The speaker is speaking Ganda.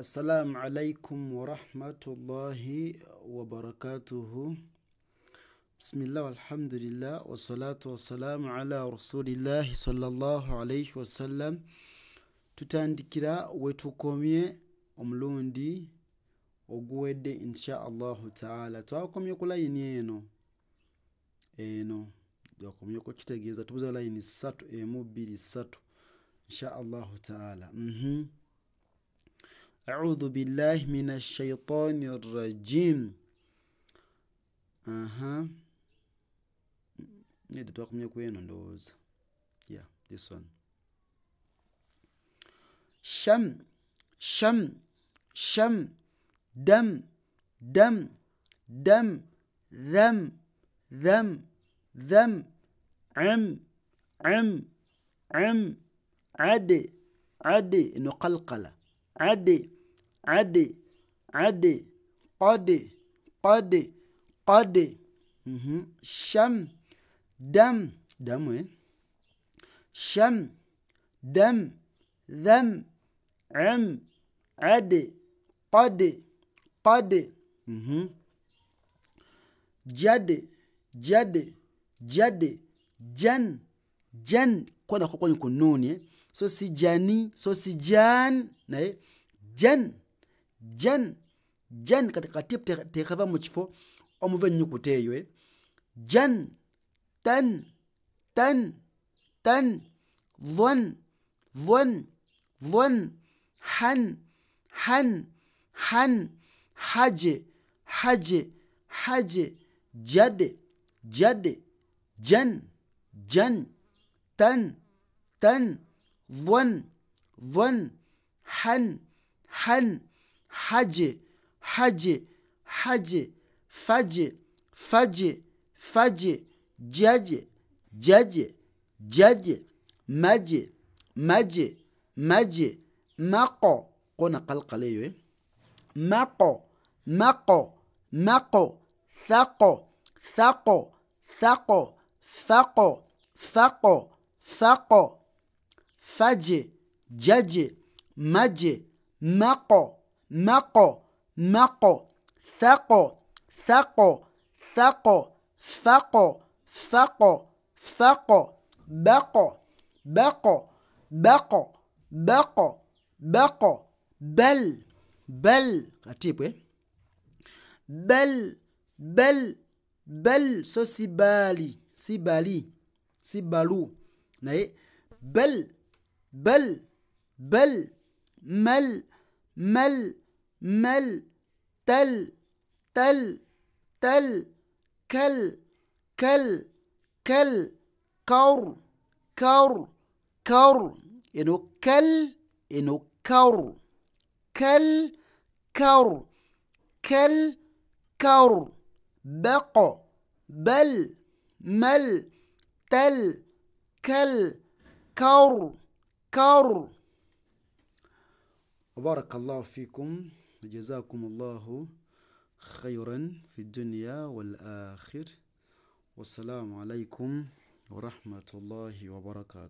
السلام عليكم ورحمة الله وبركاته. بسم الله والحمد لله والصلاة والسلام على رسول الله صلى الله عليه وسلم. tutandikira wetukomye omulundi oguwedde insha Allahu taala. Twakomye ku layini eno twakomyeko kitegeeza tubuza layini 3 1 2 3 insha Allahu taala. أعوذ بالله من الشيطان الرجيم. Nede twakomye ku eno ndowooza. Yeah, this one. شم شم شم دم دم دم ذم ذم ذم عم عم عم عد عد نقلقل عد عد عد قد قد قد شم دم دم شم دم ذم عم عد قد قد جد جد جد جن جن كنا كوني كنوني so si jani so si jan naye jan jan jan katika tip tekava mu kifo omuva ennyukuta eyo jan tan tan tan von von von han han han haje haje haje jade jade jan jan tan tan von von han han haje haje haje faje faje faje jaje jaje jaje maje maje maje maqo قلنا قلقل ايوه مقو مقو مقو ثقو ثقو ثقو ثقو ثقو ثقو فجي ججي مجي مقو مقو مقو ثقو ثقو ثقو ثقو ثقو ثقو بقو بقو بقو بقو بقو بل بل atibu bel bel bel so sibali sibali sibalu naye bel bel bel mal mal mal tel tel tel كل كل كل كور كور كور إنه كل إنه كور كل كور كل كور بقو بل مل تل كل كور كور. وبارك الله فيكم وجزاكم الله خيرا في الدنيا والآخر. والسلام عليكم ورحمة الله وبركاته.